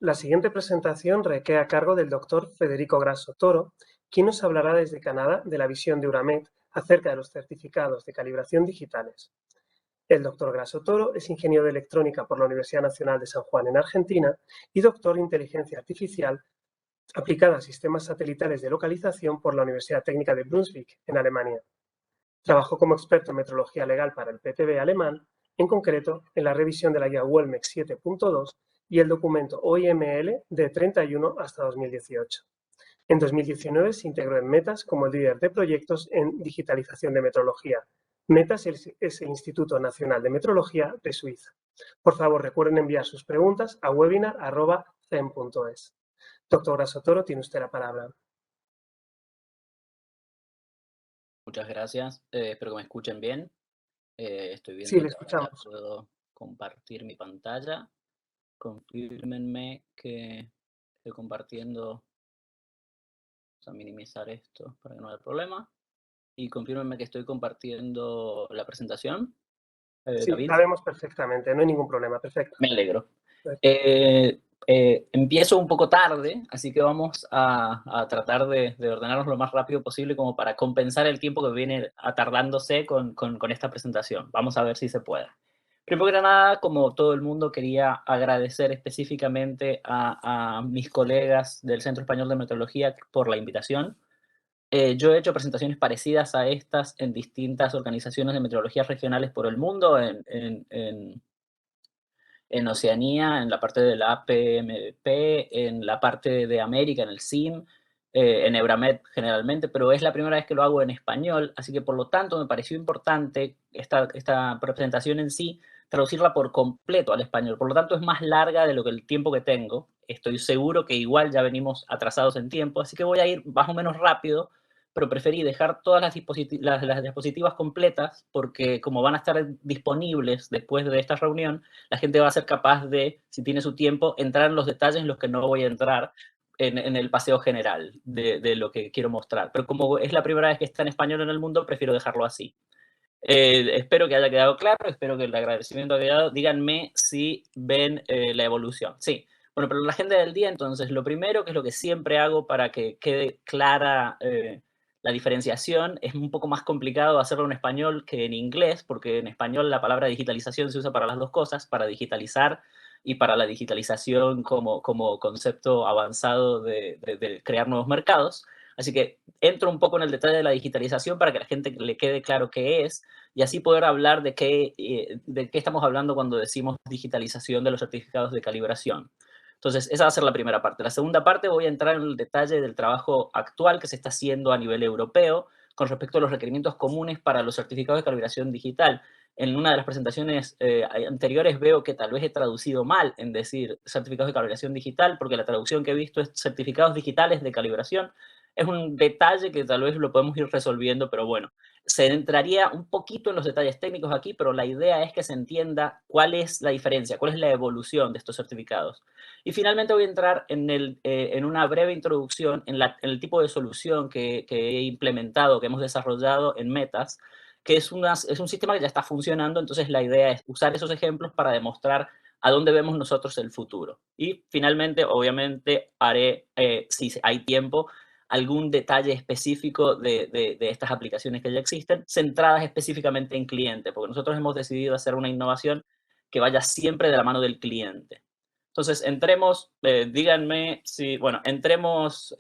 La siguiente presentación recae a cargo del doctor Federico Grasso Toro, quien nos hablará desde Canadá de la visión de Euramet acerca de los certificados de calibración digitales. El doctor Grasso Toro es ingeniero de electrónica por la Universidad Nacional de San Juan en Argentina y doctor en inteligencia artificial aplicada a sistemas satelitales de localización por la Universidad Técnica de Brunswick en Alemania. Trabajó como experto en metrología legal para el PTB alemán, en concreto en la revisión de la guía WELMEC 7.2 y el documento OIML de 31 hasta 2018. En 2019 se integró en Metas como líder de proyectos en digitalización de metrología. Metas es el Instituto Nacional de Metrología de Suiza. Por favor, recuerden enviar sus preguntas a webinar@cem.es. Doctor Grasso Toro, tiene usted la palabra. Muchas gracias. Espero que me escuchen bien. Estoy Sí, viendo le que ahora ya escuchamos. puedo compartir mi pantalla. Confírmenme que estoy compartiendo. Vamos a minimizar esto para que no haya problema. Y confírmenme que estoy compartiendo la presentación. Sí, David. la vemos perfectamente, no hay ningún problema. Perfecto. Me alegro. Empiezo un poco tarde, así que vamos a tratar de ordenarnos lo más rápido posible como para compensar el tiempo que viene tardándose con esta presentación. Vamos a ver si se puede. Primero que nada, como todo el mundo, quería agradecer específicamente a mis colegas del Centro Español de Meteorología por la invitación. Yo he hecho presentaciones parecidas a estas en distintas organizaciones de meteorología regionales por el mundo, en Oceanía, en la parte de la APMP, en la parte de América, en el CIM, en Euramet generalmente, pero es la primera vez que lo hago en español, así que por lo tanto me pareció importante esta presentación en sí, traducirla por completo al español. Por lo tanto es más larga de lo que el tiempo que tengo. Estoy seguro que igual ya venimos atrasados en tiempo, así que voy a ir más o menos rápido, pero preferí dejar todas las diapositivas completas porque como van a estar disponibles después de esta reunión, la gente va a ser capaz de, si tiene su tiempo, entrar en los detalles en los que no voy a entrar en el paseo general de lo que quiero mostrar. Pero como es la primera vez que está en español en el mundo, prefiero dejarlo así. Espero que haya quedado claro, espero que el agradecimiento haya quedado. Díganme si ven la evolución. Sí. Bueno, pero la agenda del día, entonces, lo primero, que es lo que siempre hago para que quede clara la diferenciación, es un poco más complicado hacerlo en español que en inglés, porque en español la palabra digitalización se usa para las dos cosas, para digitalizar y para la digitalización como concepto avanzado de crear nuevos mercados. Así que entro un poco en el detalle de la digitalización para que a la gente le quede claro qué es y así poder hablar de qué estamos hablando cuando decimos digitalización de los certificados de calibración. Entonces, esa va a ser la primera parte. La segunda parte voy a entrar en el detalle del trabajo actual que se está haciendo a nivel europeo con respecto a los requerimientos comunes para los certificados de calibración digital. En una de las presentaciones anteriores veo que tal vez he traducido mal en decir certificados de calibración digital, porque la traducción que he visto es certificados digitales de calibración. Es un detalle que tal vez lo podemos ir resolviendo, pero bueno, se entraría un poquito en los detalles técnicos aquí, pero la idea es que se entienda cuál es la diferencia, cuál es la evolución de estos certificados. Y finalmente voy a entrar en una breve introducción en el tipo de solución que he implementado, que hemos desarrollado en Metas, que es un sistema que ya está funcionando, entonces la idea es usar esos ejemplos para demostrar a dónde vemos nosotros el futuro. Y finalmente, obviamente, haré, si hay tiempo, algún detalle específico de estas aplicaciones que ya existen, centradas específicamente en cliente, porque nosotros hemos decidido hacer una innovación que vaya siempre de la mano del cliente. Entonces, entremos, díganme si, bueno, entremos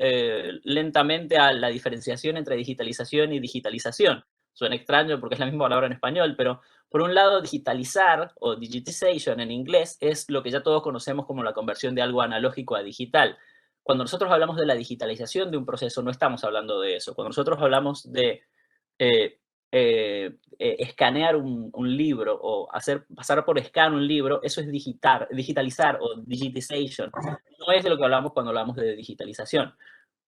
lentamente a la diferenciación entre digitalización y digitalización. Suena extraño porque es la misma palabra en español, pero por un lado, digitalizar o digitization en inglés es lo que ya todos conocemos como la conversión de algo analógico a digital. Cuando nosotros hablamos de la digitalización de un proceso, no estamos hablando de eso. Cuando nosotros hablamos de eh, escanear un libro o hacer pasar por scan un libro, eso es digitalizar o digitization. No es de lo que hablamos cuando hablamos de digitalización.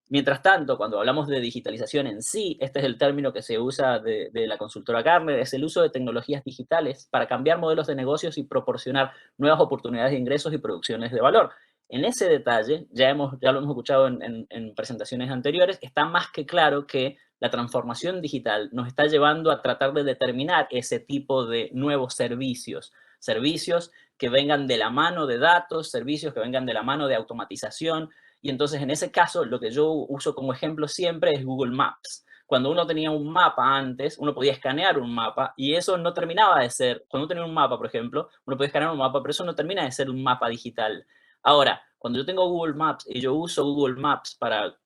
Mientras tanto, cuando hablamos de digitalización en sí, este es el término que se usa de la consultora Gartner, es el uso de tecnologías digitales para cambiar modelos de negocios y proporcionar nuevas oportunidades de ingresos y producciones de valor. En ese detalle, ya lo hemos escuchado en presentaciones anteriores, está más que claro que la transformación digital nos está llevando a tratar de determinar ese tipo de nuevos servicios, servicios que vengan de la mano de datos, servicios que vengan de la mano de automatización. Y entonces, en ese caso, lo que yo uso como ejemplo siempre es Google Maps. Cuando uno tenía un mapa antes, uno podía escanear un mapa y eso no terminaba de ser, cuando uno tenía un mapa, por ejemplo, uno podía escanear un mapa, pero eso no termina de ser un mapa digital. Ahora, cuando yo tengo Google Maps y yo uso Google Maps para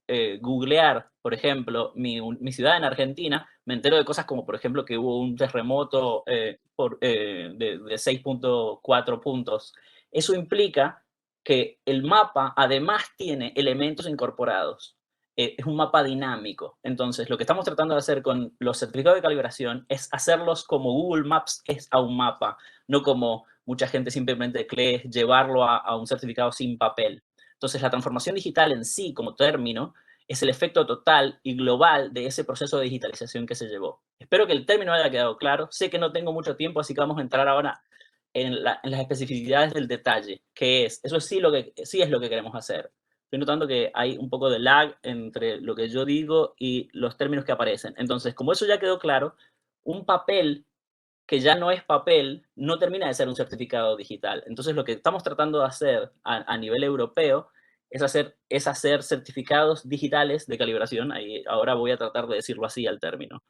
googlear, por ejemplo, mi ciudad en Argentina, me entero de cosas como, por ejemplo, que hubo un terremoto de 6.4 puntos. Eso implica que el mapa además tiene elementos incorporados. Es un mapa dinámico. Entonces, lo que estamos tratando de hacer con los certificados de calibración es hacerlos como Google Maps es a un mapa, no como mucha gente simplemente cree llevarlo a un certificado sin papel. Entonces, la transformación digital en sí, como término, es el efecto total y global de ese proceso de digitalización que se llevó. Espero que el término haya quedado claro. Sé que no tengo mucho tiempo, así que vamos a entrar ahora en las especificidades del detalle, que es, eso sí, sí es lo que queremos hacer. Estoy notando que hay un poco de lag entre lo que yo digo y los términos que aparecen. Entonces, como eso ya quedó claro, un papel que ya no es papel no termina de ser un certificado digital. Entonces, lo que estamos tratando de hacer a nivel europeo es hacer certificados digitales de calibración. Ahí, ahora voy a tratar de decirlo así al término.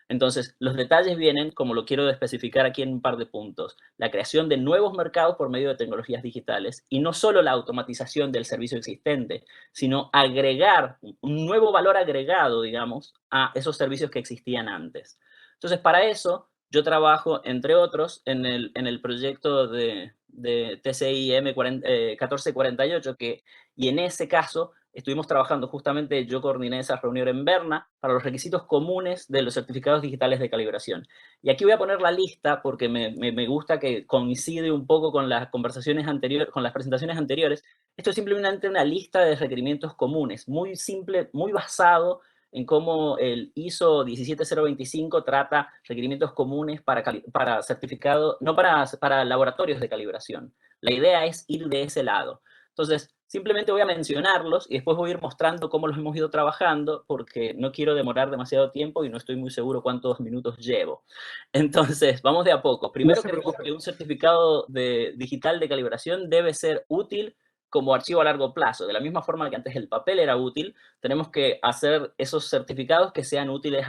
Entonces, los detalles vienen, como lo quiero especificar aquí en un par de puntos, la creación de nuevos mercados por medio de tecnologías digitales y no solo la automatización del servicio existente, sino agregar un nuevo valor agregado, digamos, a esos servicios que existían antes. Entonces, para eso, yo trabajo, entre otros, en el proyecto de TCI M1448, y en ese caso estuvimos trabajando justamente, yo coordiné esa reunión en Berna para los requisitos comunes de los certificados digitales de calibración. Y aquí voy a poner la lista porque me gusta que coincide un poco con las conversaciones anteriores, con las presentaciones anteriores. Esto es simplemente una lista de requerimientos comunes, muy simple, muy basado en cómo el ISO 17025 trata requerimientos comunes para certificado, no para laboratorios de calibración. La idea es ir de ese lado. Entonces, simplemente voy a mencionarlos y después voy a ir mostrando cómo los hemos ido trabajando, porque no quiero demorar demasiado tiempo y no estoy muy seguro cuántos minutos llevo. Entonces, vamos de a poco. No Primero se creemos preocupe. que un certificado digital de calibración debe ser útil como archivo a largo plazo. De la misma forma que antes el papel era útil, tenemos que hacer esos certificados que sean útiles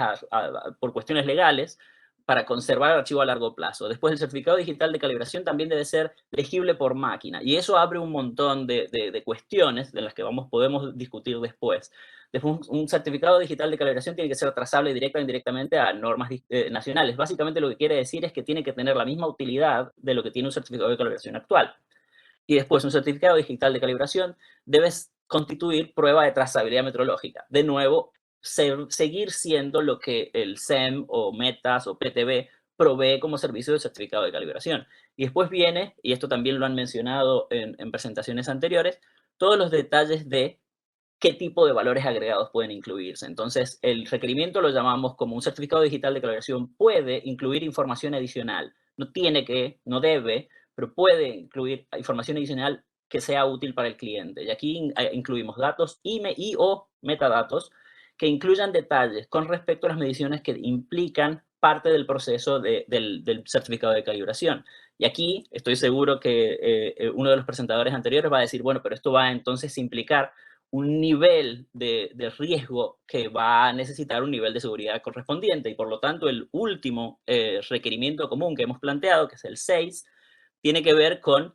por cuestiones legales para conservar el archivo a largo plazo. Después, el certificado digital de calibración también debe ser legible por máquina. Y eso abre un montón de cuestiones de las que podemos discutir después. Después, un certificado digital de calibración tiene que ser trazable directa o indirectamente a normas nacionales. Básicamente lo que quiere decir es que tiene que tener la misma utilidad de lo que tiene un certificado de calibración actual. Y después, un certificado digital de calibración debe constituir prueba de trazabilidad metrológica. De nuevo, seguir siendo lo que el SEM o METAS o PTB provee como servicio de certificado de calibración. Y después viene, y esto también lo han mencionado en presentaciones anteriores, todos los detalles de qué tipo de valores agregados pueden incluirse. Entonces, el requerimiento lo llamamos como un certificado digital de calibración puede incluir información adicional. No tiene que, no debe, pero puede incluir información adicional que sea útil para el cliente. Y aquí incluimos datos y o metadatos que incluyan detalles con respecto a las mediciones que implican parte del proceso del certificado de calibración. Y aquí estoy seguro que uno de los presentadores anteriores va a decir, bueno, pero esto va entonces a implicar un nivel de riesgo que va a necesitar un nivel de seguridad correspondiente y por lo tanto el último requerimiento común que hemos planteado, que es el 6, tiene que ver con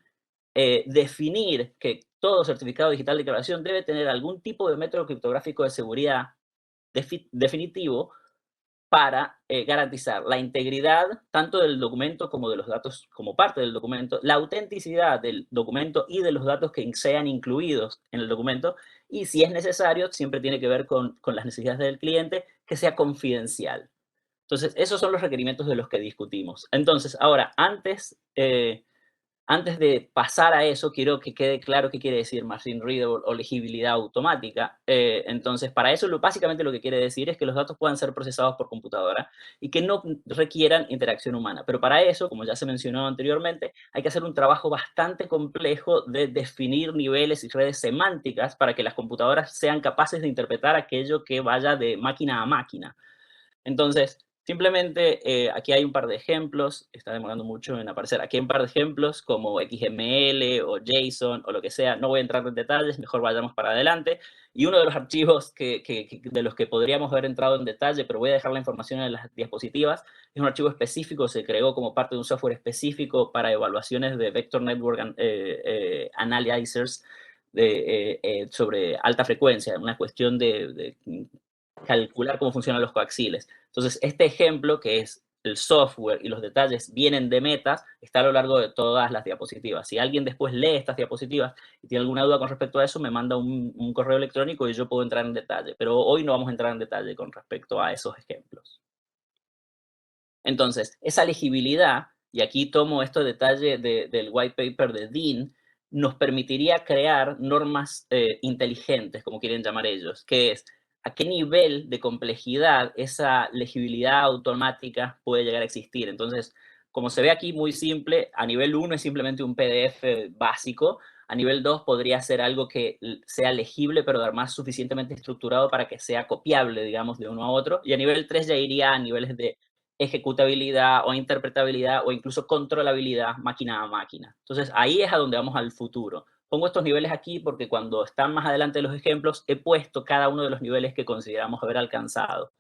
definir que todo certificado digital de declaración debe tener algún tipo de método criptográfico de seguridad definitivo para garantizar la integridad tanto del documento como de los datos como parte del documento, la autenticidad del documento y de los datos que sean incluidos en el documento y si es necesario, siempre tiene que ver con las necesidades del cliente, que sea confidencial. Entonces, esos son los requerimientos de los que discutimos. Entonces, ahora, antes de pasar a eso, quiero que quede claro qué quiere decir machine readable o legibilidad automática. Entonces, para eso básicamente lo que quiere decir es que los datos puedan ser procesados por computadora y que no requieran interacción humana. Pero para eso, como ya se mencionó anteriormente, hay que hacer un trabajo bastante complejo de definir niveles y redes semánticas para que las computadoras sean capaces de interpretar aquello que vaya de máquina a máquina. Entonces, Simplemente aquí hay un par de ejemplos, está demorando mucho en aparecer. Aquí hay un par de ejemplos como XML o JSON o lo que sea. No voy a entrar en detalles, mejor vayamos para adelante. Y uno de los archivos de los que podríamos haber entrado en detalle, pero voy a dejar la información en las diapositivas, es un archivo específico, se creó como parte de un software específico para evaluaciones de Vector Network Analyzers sobre alta frecuencia, una cuestión de calcular cómo funcionan los coaxiles. Entonces, este ejemplo, que es el software y los detalles vienen de metas, está a lo largo de todas las diapositivas. Si alguien después lee estas diapositivas y tiene alguna duda con respecto a eso, me manda un correo electrónico y yo puedo entrar en detalle. Pero hoy no vamos a entrar en detalle con respecto a esos ejemplos. Entonces, esa legibilidad, y aquí tomo este detalle del white paper de Dean, nos permitiría crear normas inteligentes, como quieren llamar ellos, que es a qué nivel de complejidad esa legibilidad automática puede llegar a existir. Entonces, como se ve aquí muy simple, a nivel 1 es simplemente un PDF básico, a nivel 2 podría ser algo que sea legible, pero además suficientemente estructurado para que sea copiable, digamos, de uno a otro, y a nivel 3 ya iría a niveles de ejecutabilidad o interpretabilidad o incluso controlabilidad máquina a máquina. Entonces, ahí es a donde vamos al futuro. Pongo estos niveles aquí porque cuando están más adelante los ejemplos, he puesto cada uno de los niveles que consideramos haber alcanzado.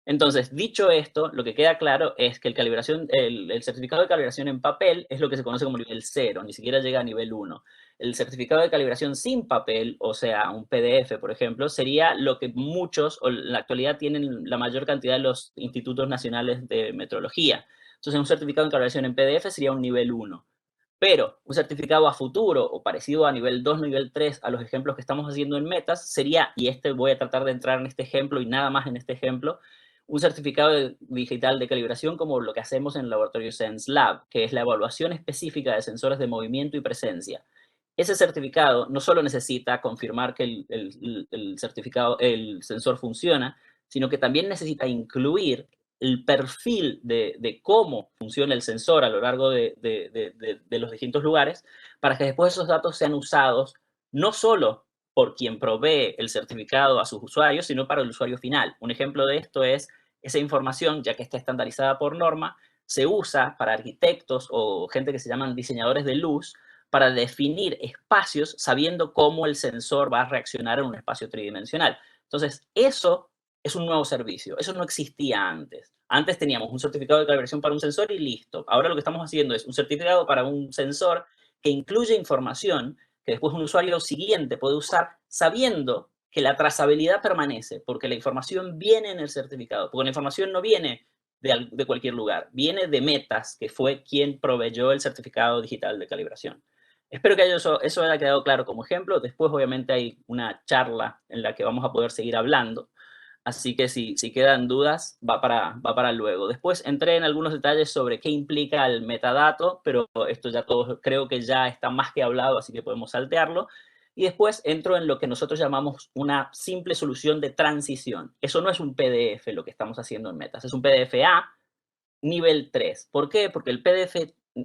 Entonces, dicho esto, lo que queda claro es que el certificado de calibración en papel es lo que se conoce como nivel 0, ni siquiera llega a nivel 1. El certificado de calibración sin papel, o sea, un PDF, por ejemplo, sería lo que muchos, o en la actualidad, tienen la mayor cantidad de los institutos nacionales de metrología. Entonces, un certificado de calibración en PDF sería un nivel 1. Pero un certificado a futuro o parecido a nivel 2, nivel 3, a los ejemplos que estamos haciendo en metas, sería, y voy a tratar de entrar en este ejemplo y nada más en este ejemplo, un certificado digital de calibración como lo que hacemos en el laboratorio Sense Lab, que es la evaluación específica de sensores de movimiento y presencia. Ese certificado no solo necesita confirmar que el sensor funciona, sino que también necesita incluir el perfil de cómo funciona el sensor a lo largo de los distintos lugares, para que después esos datos sean usados no solo por quien provee el certificado a sus usuarios, sino para el usuario final. Un ejemplo de esto es esa información, ya que está estandarizada por norma, se usa para arquitectos o gente que se llaman diseñadores de luz para definir espacios sabiendo cómo el sensor va a reaccionar en un espacio tridimensional. Entonces, eso es un nuevo servicio. Eso no existía antes. Antes teníamos un certificado de calibración para un sensor y listo. Ahora lo que estamos haciendo es un certificado para un sensor que incluye información que después un usuario siguiente puede usar sabiendo que la trazabilidad permanece, porque la información viene en el certificado, porque la información no viene de cualquier lugar, viene de Metas, que fue quien proveyó el certificado digital de calibración. Espero que eso haya quedado claro como ejemplo. Después, obviamente, hay una charla en la que vamos a poder seguir hablando. Así que si quedan dudas, va para luego. Después entré en algunos detalles sobre qué implica el metadato, pero esto ya todos creo que ya está más que hablado, así que podemos saltearlo. Y después entro en lo que nosotros llamamos una simple solución de transición. Eso no es un PDF lo que estamos haciendo en Metas, es un PDF A nivel 3. ¿Por qué? Porque el PDF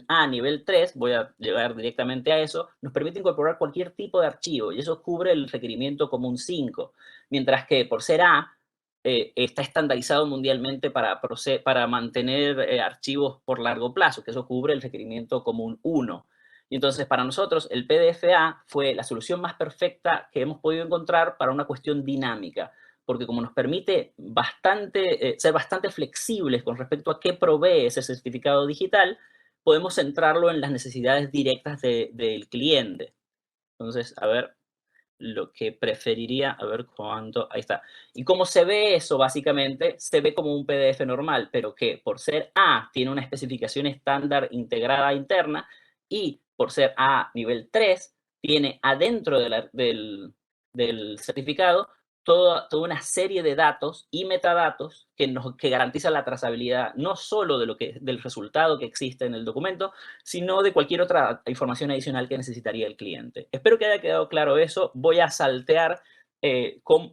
A nivel 3, voy a llegar directamente a eso, nos permite incorporar cualquier tipo de archivo y eso cubre el requerimiento común 5. Mientras que por ser A, está estandarizado mundialmente para mantener archivos por largo plazo, que eso cubre el requerimiento común 1. Y entonces, para nosotros, el PDF-A fue la solución más perfecta que hemos podido encontrar para una cuestión dinámica, porque como nos permite ser bastante flexibles con respecto a qué provee ese certificado digital, podemos centrarlo en las necesidades directas del cliente. Entonces, a ver, lo que preferiría, a ver cuánto, ahí está. Y cómo se ve eso, básicamente, se ve como un PDF normal, pero que por ser A tiene una especificación estándar integrada interna y por ser A nivel 3 tiene adentro del certificado toda una serie de datos y metadatos que garantizan la trazabilidad no solo del resultado que existe en el documento, sino de cualquier otra información adicional que necesitaría el cliente. Espero que haya quedado claro eso. Voy a saltear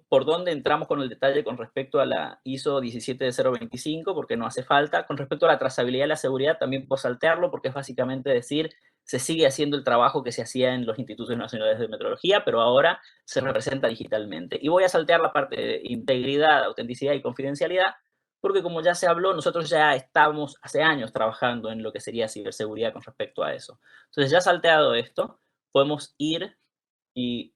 por dónde entramos con el detalle con respecto a la ISO 17025, porque no hace falta. Con respecto a la trazabilidad y la seguridad, también puedo saltearlo, porque es básicamente decir, se sigue haciendo el trabajo que se hacía en los institutos nacionales de metrología, pero ahora se representa digitalmente. Y voy a saltear la parte de integridad, autenticidad y confidencialidad, porque como ya se habló, nosotros ya estamos hace años trabajando en lo que sería ciberseguridad con respecto a eso. Entonces, ya salteado esto, podemos ir y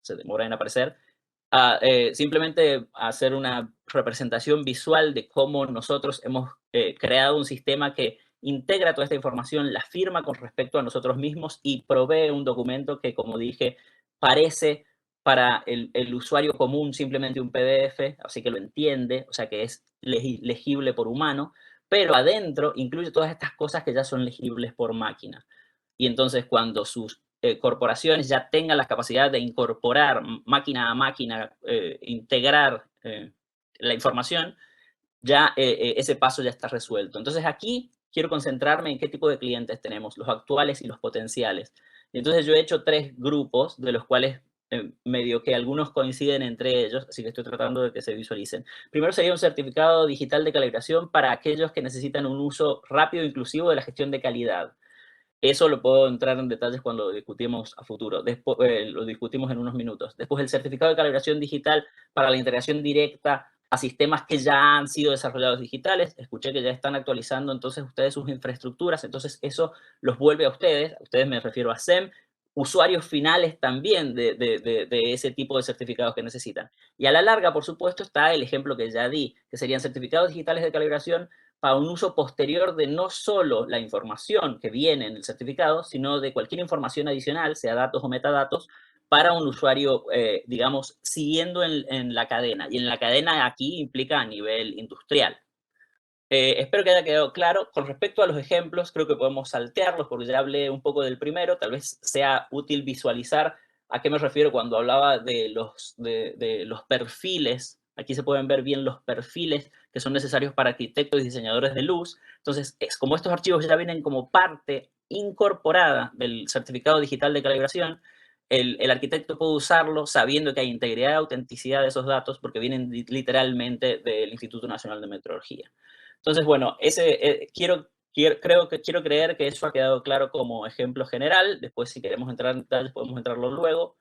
se demora en aparecer, simplemente hacer una representación visual de cómo nosotros hemos creado un sistema que integra toda esta información, la firma con respecto a nosotros mismos y provee un documento que, como dije, parece para el usuario común simplemente un PDF, así que lo entiende, o sea que es legible por humano, pero adentro incluye todas estas cosas que ya son legibles por máquina. Y entonces cuando sus corporaciones ya tengan la capacidad de incorporar máquina a máquina, integrar la información, ya ese paso ya está resuelto. Entonces aquí quiero concentrarme en qué tipo de clientes tenemos, los actuales y los potenciales. Y entonces yo he hecho 3 grupos, de los cuales medio que algunos coinciden entre ellos, así que estoy tratando de que se visualicen. Primero sería un certificado digital de calibración para aquellos que necesitan un uso rápido e inclusivo de la gestión de calidad. Eso lo puedo entrar en detalles cuando lo discutimos a futuro. Después, lo discutimos en unos minutos. Después, el certificado de calibración digital para la integración directa a sistemas que ya han sido desarrollados digitales. Escuché que ya están actualizando entonces ustedes sus infraestructuras, entonces eso los vuelve a ustedes me refiero a SEM, usuarios finales también de ese tipo de certificados que necesitan. Y a la larga, por supuesto, está el ejemplo que ya di, que serían certificados digitales de calibración para un uso posterior de no solo la información que viene en el certificado, sino de cualquier información adicional, sea datos o metadatos, para un usuario, digamos, siguiendo en la cadena. Y en la cadena aquí implica a nivel industrial. Espero que haya quedado claro. Con respecto a los ejemplos, creo que podemos saltearlos porque ya hablé un poco del primero. Tal vez sea útil visualizar a qué me refiero cuando hablaba de los perfiles. Aquí se pueden ver bien los perfiles que son necesarios para arquitectos y diseñadores de luz. Entonces, como estos archivos ya vienen como parte incorporada del certificado digital de calibración, el arquitecto puede usarlo sabiendo que hay integridad y autenticidad de esos datos porque vienen literalmente del Instituto Nacional de Metrología. Entonces, bueno, quiero creer que eso ha quedado claro como ejemplo general. Después, si queremos entrar en detalles, podemos entrarlo luego.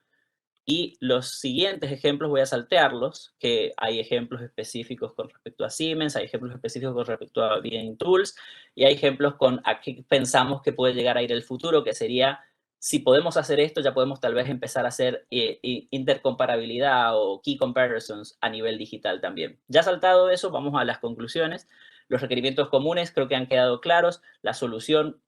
Y los siguientes ejemplos voy a saltearlos, que hay ejemplos específicos con respecto a Siemens, hay ejemplos específicos con respecto a BM Tools, y hay ejemplos con a qué pensamos que puede llegar a ir el futuro, que sería, si podemos hacer esto, ya podemos tal vez empezar a hacer intercomparabilidad o key comparisons a nivel digital también. Ya saltado eso, vamos a las conclusiones. Los requerimientos comunes creo que han quedado claros. La solución,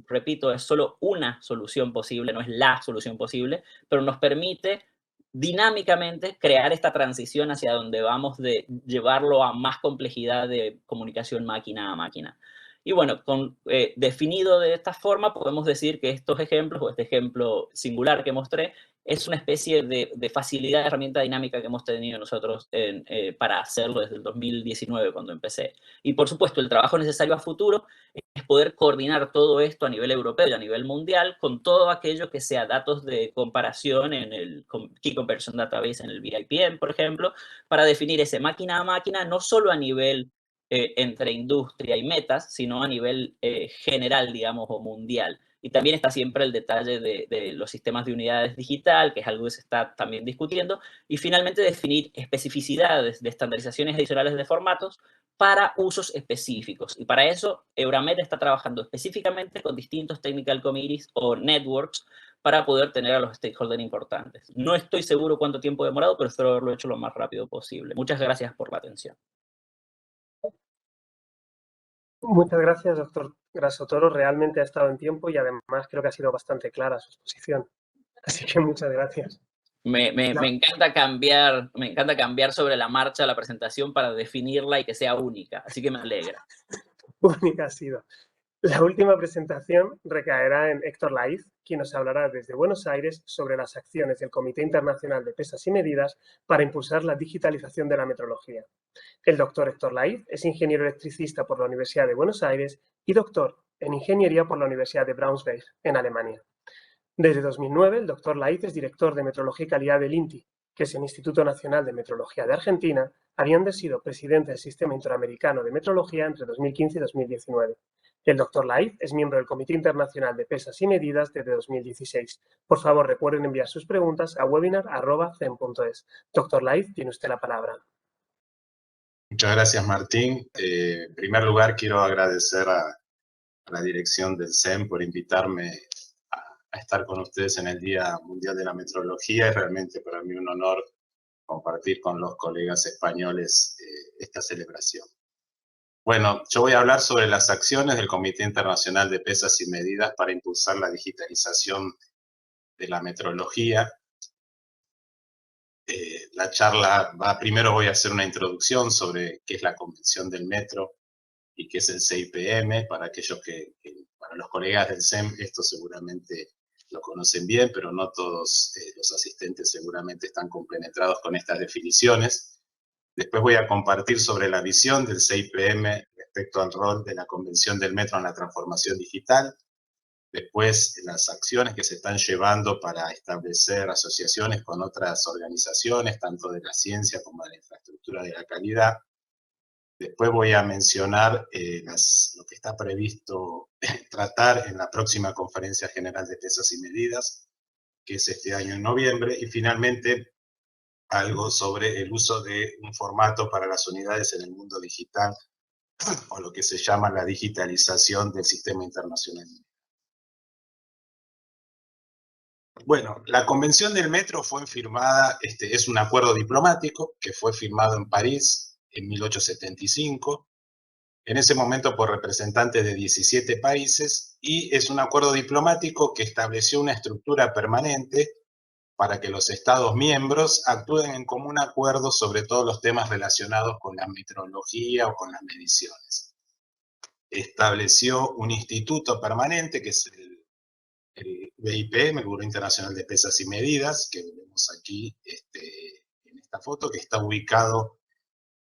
repito, es solo una solución posible, no es la solución posible, pero nos permite dinámicamente crear esta transición hacia donde vamos de llevarlo a más complejidad de comunicación máquina a máquina. Y bueno, definido de esta forma, podemos decir que estos ejemplos, o este ejemplo singular que mostré, es una especie de facilidad de herramienta dinámica que hemos tenido nosotros para hacerlo desde el 2019, cuando empecé. Y por supuesto, el trabajo necesario a futuro es poder coordinar todo esto a nivel europeo y a nivel mundial con todo aquello que sea datos de comparación en el Key Comparison Database, en el BIPM, por ejemplo, para definir ese máquina a máquina, no solo a nivel entre industria y metas, sino a nivel general, digamos, o mundial. Y también está siempre el detalle de los sistemas de unidades digital, que es algo que se está también discutiendo, y finalmente definir especificidades de estandarizaciones adicionales de formatos para usos específicos. Y para eso, Euramet está trabajando específicamente con distintos technical committees o networks para poder tener a los stakeholders importantes. No estoy seguro cuánto tiempo ha demorado, pero espero haberlo hecho lo más rápido posible. Muchas gracias por la atención. Muchas gracias, doctor Grasso Toro. Realmente ha estado en tiempo y además creo que ha sido bastante clara su exposición. Así que muchas gracias. Me encanta cambiar sobre la marcha la presentación para definirla y que sea única, así que me alegra. Única ha sido. La última presentación recaerá en Héctor Laiz, quien nos hablará desde Buenos Aires sobre las acciones del Comité Internacional de Pesas y Medidas para impulsar la digitalización de la metrología. El doctor Héctor Laiz es ingeniero electricista por la Universidad de Buenos Aires y doctor en ingeniería por la Universidad de Braunschweig, en Alemania. Desde 2009, el doctor Laiz es director de Metrología y Calidad del INTI, que es el Instituto Nacional de Metrología de Argentina, habiendo sido presidente del Sistema Interamericano de Metrología entre 2015 y 2019. El doctor Laiz es miembro del Comité Internacional de Pesas y Medidas desde 2016. Por favor, recuerden enviar sus preguntas a webinar@cem.es. Doctor Laiz, tiene usted la palabra. Muchas gracias, Martín. En primer lugar, quiero agradecer a la dirección del CEM por invitarme a estar con ustedes en el Día Mundial de la Metrología. Es realmente para mí un honor compartir con los colegas españoles esta celebración. Bueno, yo voy a hablar sobre las acciones del Comité Internacional de Pesas y Medidas para impulsar la digitalización de la metrología. La charla primero voy a hacer una introducción sobre qué es la Convención del Metro y qué es el CIPM, para aquellos para los colegas del CEM, esto seguramente lo conocen bien, pero no todos los asistentes seguramente están compenetrados con estas definiciones. Después voy a compartir sobre la visión del CIPM respecto al rol de la Convención del Metro en la transformación digital. Después, las acciones que se están llevando para establecer asociaciones con otras organizaciones, tanto de la ciencia como de la infraestructura de la calidad. Después voy a mencionar lo que está previsto tratar en la próxima Conferencia General de Pesas y Medidas, que es este año en noviembre. Y finalmente, algo sobre el uso de un formato para las unidades en el mundo digital, o lo que se llama la digitalización del sistema internacional. Bueno, la Convención del Metro fue firmada, es un acuerdo diplomático que fue firmado en París en 1875, en ese momento por representantes de 17 países, y es un acuerdo diplomático que estableció una estructura permanente para que los Estados miembros actúen en común acuerdo sobre todos los temas relacionados con la metrología o con las mediciones. Estableció un instituto permanente, que es el BIPM, el Buró Internacional de Pesas y Medidas, que vemos aquí en esta foto, que está ubicado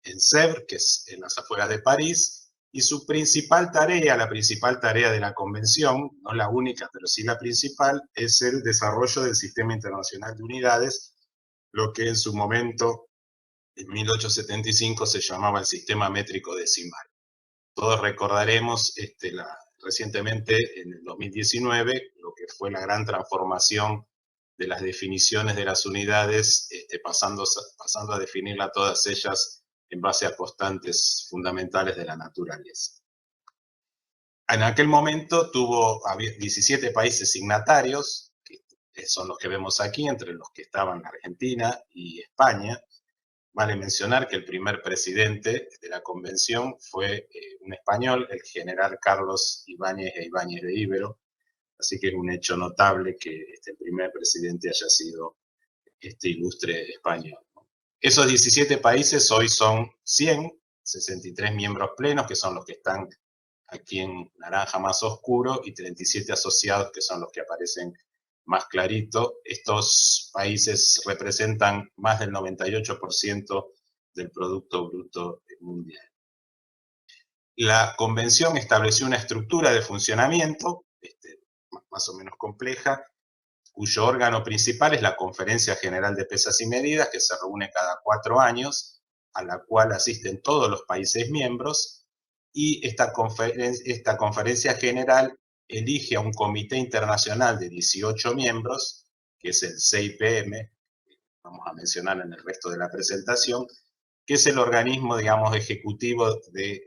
en Sèvres, que es en las afueras de París, y su principal tarea, la principal tarea de la convención, no la única, pero sí la principal, es el desarrollo del Sistema Internacional de Unidades, lo que en su momento, en 1875, se llamaba el Sistema Métrico Decimal. Todos recordaremos recientemente, en el 2019, lo que fue la gran transformación de las definiciones de las unidades, pasando a definirlas todas ellas en base a constantes fundamentales de la naturaleza. En aquel momento había 17 países signatarios, que son los que vemos aquí, entre los que estaban Argentina y España. Vale mencionar que el primer presidente de la convención fue un español, el general Carlos Ibáñez e Ibáñez de Ibero, así que es un hecho notable que el primer presidente haya sido este ilustre español. Esos 17 países hoy son 100, 63 miembros plenos, que son los que están aquí en naranja más oscuro, y 37 asociados, que son los que aparecen más clarito. Estos países representan más del 98% del Producto Bruto Mundial. La convención estableció una estructura de funcionamiento más o menos compleja, cuyo órgano principal es la Conferencia General de Pesas y Medidas, que se reúne cada 4 años, a la cual asisten todos los países miembros, y esta conferencia general elige a un comité internacional de 18 miembros, que es el CIPM, vamos a mencionar en el resto de la presentación, que es el organismo, digamos, ejecutivo del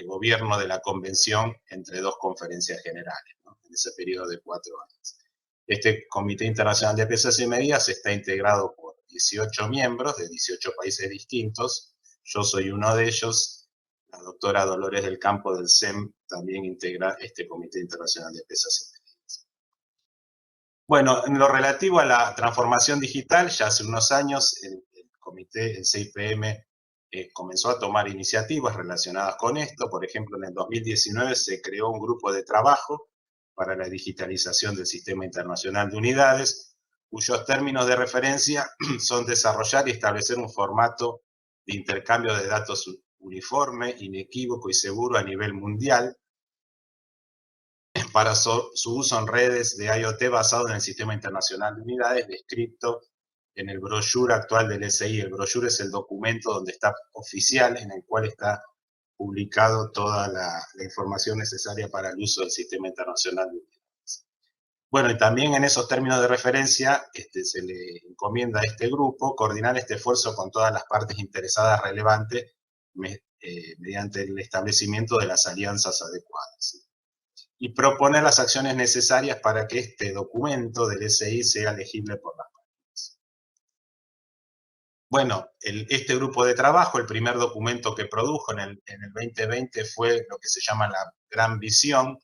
gobierno de la convención entre dos conferencias generales, ¿no?, en ese periodo de 4 años. Este Comité Internacional de Pesas y Medidas está integrado por 18 miembros de 18 países distintos. Yo soy uno de ellos. La doctora Dolores del Campo del CEM también integra este Comité Internacional de Pesas y Medidas. Bueno, en lo relativo a la transformación digital, ya hace unos años el CIPM, comenzó a tomar iniciativas relacionadas con esto. Por ejemplo, en el 2019 se creó un grupo de trabajo para la digitalización del Sistema Internacional de Unidades, cuyos términos de referencia son desarrollar y establecer un formato de intercambio de datos uniforme, inequívoco y seguro a nivel mundial para su uso en redes de IoT basado en el Sistema Internacional de Unidades, descrito en el brochure actual del SI. El brochure es el documento donde está oficial, en el cual está publicado toda la información necesaria para el uso del Sistema Internacional de Unidades. Bueno, y también en esos términos de referencia se le encomienda a este grupo coordinar este esfuerzo con todas las partes interesadas relevantes mediante el establecimiento de las alianzas adecuadas y proponer las acciones necesarias para que este documento del SI sea legible por las partes. Bueno, este grupo de trabajo, el primer documento que produjo en el 2020 fue lo que se llama la Gran Visión,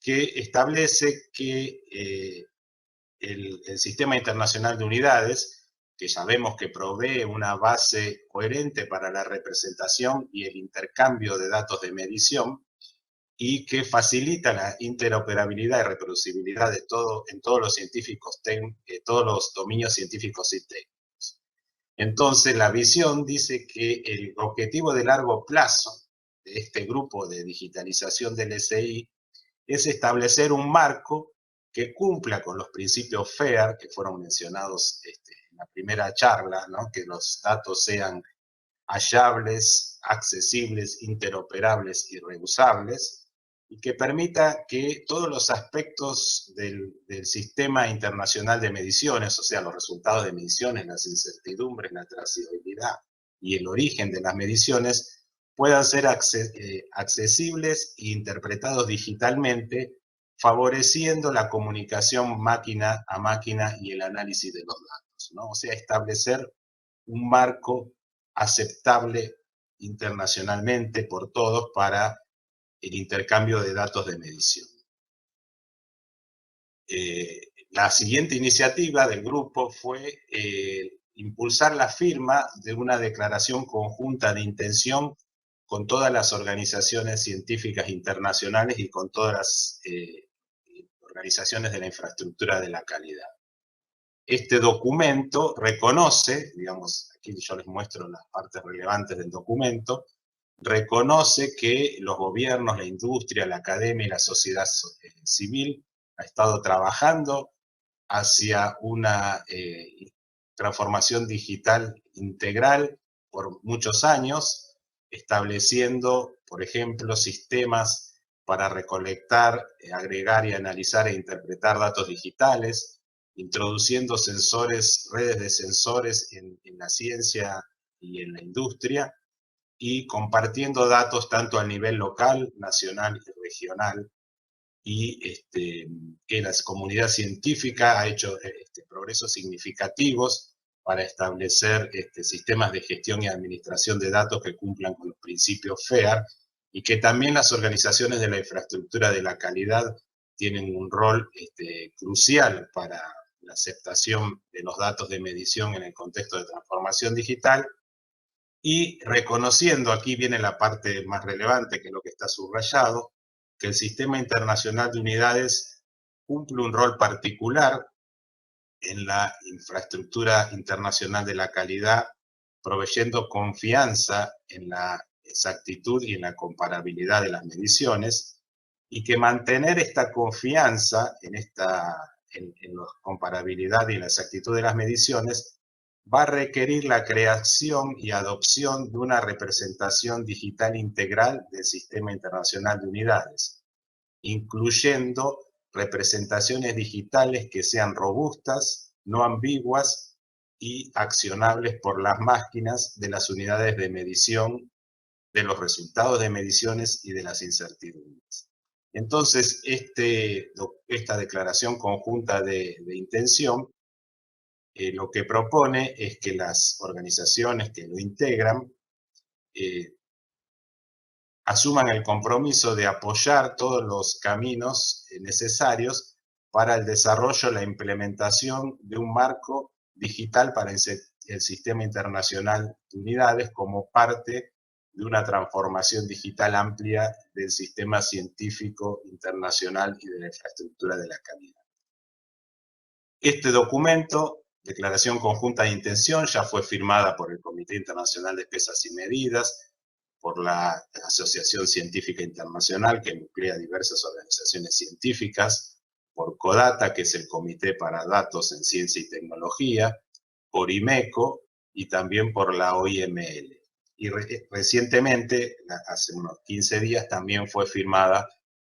que establece que el Sistema Internacional de Unidades, que sabemos que provee una base coherente para la representación y el intercambio de datos de medición, y que facilita la interoperabilidad y reproducibilidad de en todos los dominios científicos y técnicos. Entonces, la visión dice que el objetivo de largo plazo de este grupo de digitalización del SI es establecer un marco que cumpla con los principios FAIR, que fueron mencionados en la primera charla, ¿no? Que los datos sean hallables, accesibles, interoperables y reusables, y que permita que todos los aspectos del sistema internacional de mediciones, o sea, los resultados de mediciones, las incertidumbres, la trazabilidad y el origen de las mediciones, puedan ser accesibles e interpretados digitalmente, favoreciendo la comunicación máquina a máquina y el análisis de los datos, ¿no? O sea, establecer un marco aceptable internacionalmente por todos para el intercambio de datos de medición. La siguiente iniciativa del grupo fue impulsar la firma de una declaración conjunta de intención con todas las organizaciones científicas internacionales y con todas las organizaciones de la infraestructura de la calidad. Este documento reconoce, digamos, aquí yo les muestro las partes relevantes del documento, reconoce que los gobiernos, la industria, la academia y la sociedad civil han estado trabajando hacia una transformación digital integral por muchos años, estableciendo, por ejemplo, sistemas para recolectar, agregar y analizar e interpretar datos digitales, introduciendo sensores, redes de sensores en la ciencia y en la industria, y compartiendo datos tanto a nivel local, nacional y regional, y que la comunidad científica ha hecho progresos significativos para establecer sistemas de gestión y administración de datos que cumplan con los principios FAIR, y que también las organizaciones de la infraestructura de la calidad tienen un rol crucial para la aceptación de los datos de medición en el contexto de transformación digital, y reconociendo, aquí viene la parte más relevante, que es lo que está subrayado, que el Sistema Internacional de Unidades cumple un rol particular en la infraestructura internacional de la calidad, proveyendo confianza en la exactitud y en la comparabilidad de las mediciones, y que mantener esta confianza en la comparabilidad y la exactitud de las mediciones va a requerir la creación y adopción de una representación digital integral del Sistema Internacional de Unidades, incluyendo representaciones digitales que sean robustas, no ambiguas y accionables por las máquinas de las unidades de medición, de los resultados de mediciones y de las incertidumbres. Entonces, esta declaración conjunta de intención lo que propone es que las organizaciones que lo integran asuman el compromiso de apoyar todos los caminos necesarios para el desarrollo y la implementación de un marco digital para el Sistema Internacional de Unidades como parte de una transformación digital amplia del sistema científico internacional y de la infraestructura de la calidad. Este documento, Declaración Conjunta de Intención, ya fue firmada por el Comité Internacional de Pesas y Medidas, por la Asociación Científica Internacional, que nuclea diversas organizaciones científicas, por CODATA, que es el Comité para Datos en Ciencia y Tecnología, por IMECO y también por la OIML. Y recientemente, hace unos 15 días, también fue firmada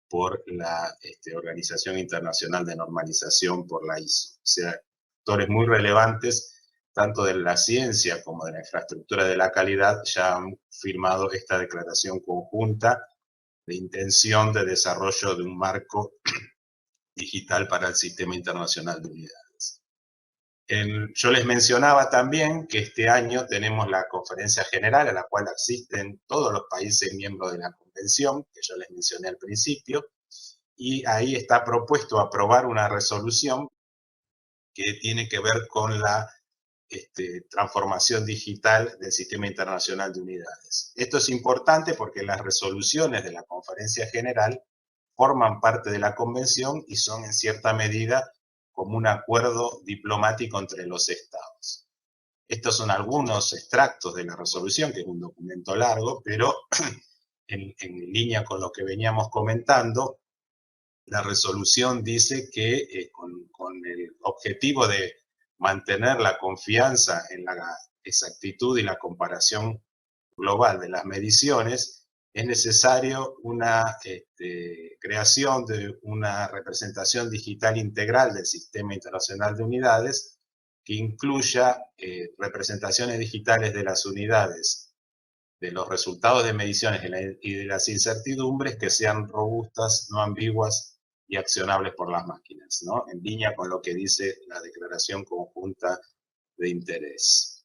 por la Organización Internacional de Normalización, por la ISO. O sea, actores muy relevantes tanto de la ciencia como de la infraestructura de la calidad, ya han firmado esta declaración conjunta de intención de desarrollo de un marco digital para el Sistema Internacional de Unidades. Yo les mencionaba también que este año tenemos la conferencia general a la cual asisten todos los países miembros de la convención, que yo les mencioné al principio, y ahí está propuesto aprobar una resolución que tiene que ver con la transformación digital del Sistema Internacional de Unidades. Esto es importante porque las resoluciones de la Conferencia General forman parte de la Convención y son en cierta medida como un acuerdo diplomático entre los Estados. Estos son algunos extractos de la resolución, que es un documento largo, pero en línea con lo que veníamos comentando, la resolución dice que con el objetivo de mantener la confianza en la exactitud y la comparación global de las mediciones, es necesario una creación de una representación digital integral del Sistema Internacional de Unidades que incluya representaciones digitales de las unidades, de los resultados de mediciones y de las incertidumbres que sean robustas, no ambiguas y accionables por las máquinas, ¿no? En línea con lo que dice la Declaración Conjunta de Interés.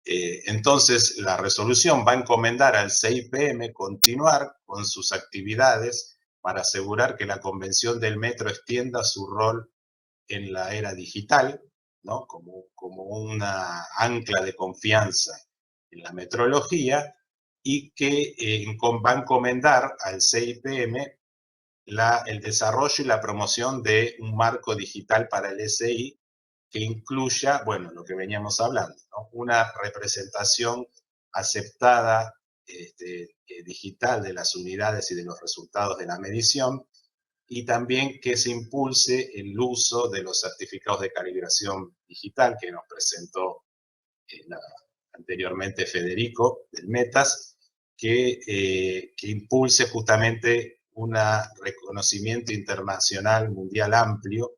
Entonces, la resolución va a encomendar al CIPM continuar con sus actividades para asegurar que la Convención del Metro extienda su rol en la era digital, ¿no? como una ancla de confianza en la metrología, y que va a encomendar al CIPM el desarrollo y la promoción de un marco digital para el SI que incluya, bueno, lo que veníamos hablando, ¿no? Una representación aceptada digital de las unidades y de los resultados de la medición, y también que se impulse el uso de los certificados de calibración digital que nos presentó anteriormente Federico del Metas, que impulse justamente un reconocimiento internacional mundial amplio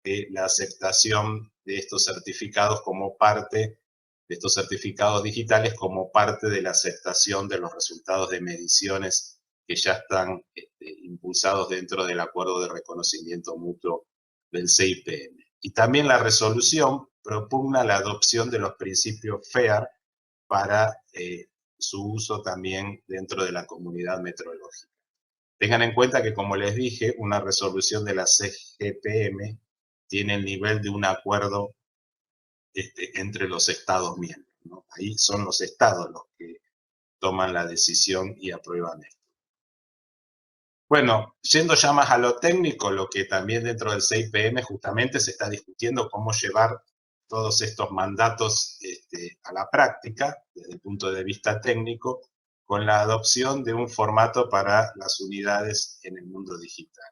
de la aceptación de estos certificados como parte, de estos certificados digitales como parte de la aceptación de los resultados de mediciones que ya están impulsados dentro del acuerdo de reconocimiento mutuo del CIPM. Y también la resolución propugna la adopción de los principios FAIR para su uso también dentro de la comunidad metrológica. Tengan en cuenta que, como les dije, una resolución de la CGPM tiene el nivel de un acuerdo entre los Estados miembros, ¿no? Ahí son los Estados los que toman la decisión y aprueban esto. Bueno, yendo ya más a lo técnico, lo que también dentro del CIPM justamente se está discutiendo cómo llevar todos estos mandatos a la práctica, desde el punto de vista técnico, con la adopción de un formato para las unidades en el mundo digital.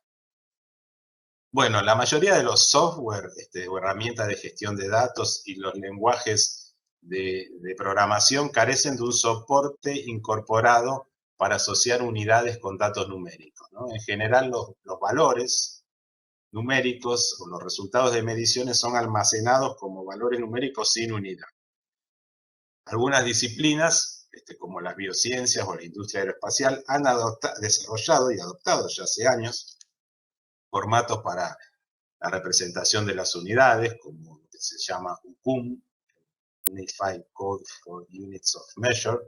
Bueno, la mayoría de los software o herramientas de gestión de datos y los lenguajes de programación carecen de un soporte incorporado para asociar unidades con datos numéricos, ¿no? En general, los valores numéricos o los resultados de mediciones son almacenados como valores numéricos sin unidad. Algunas disciplinas, como las biociencias o la industria aeroespacial, han desarrollado y adoptado ya hace años formatos para la representación de las unidades, como lo que se llama UCUM, Unified Code for Units of Measure,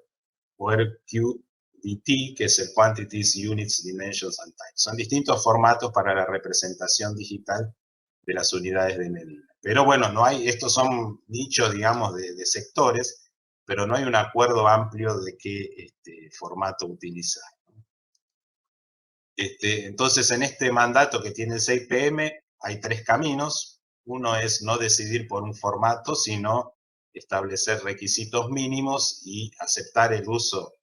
o RQDT, que es el Quantities, Units, Dimensions and Time. Son distintos formatos para la representación digital de las unidades de medida. Pero bueno, no hay, estos son nichos, digamos, de sectores, pero no hay un acuerdo amplio de qué formato utilizar. Entonces, en este mandato que tiene el CIPM hay tres caminos. Uno es no decidir por un formato, sino establecer requisitos mínimos y aceptar el uso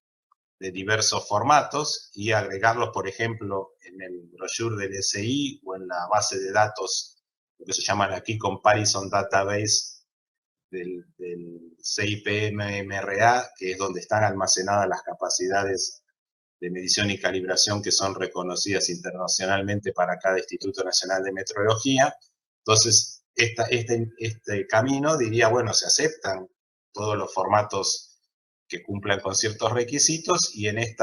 de diversos formatos y agregarlos, por ejemplo, en el brochure del SI o en la base de datos, lo que se llama aquí Comparison Database del CIPM-MRA, que es donde están almacenadas las capacidades de medición y calibración que son reconocidas internacionalmente para cada Instituto Nacional de Metrología. Entonces, este camino diría, bueno, se aceptan todos los formatos que cumplan con ciertos requisitos y en el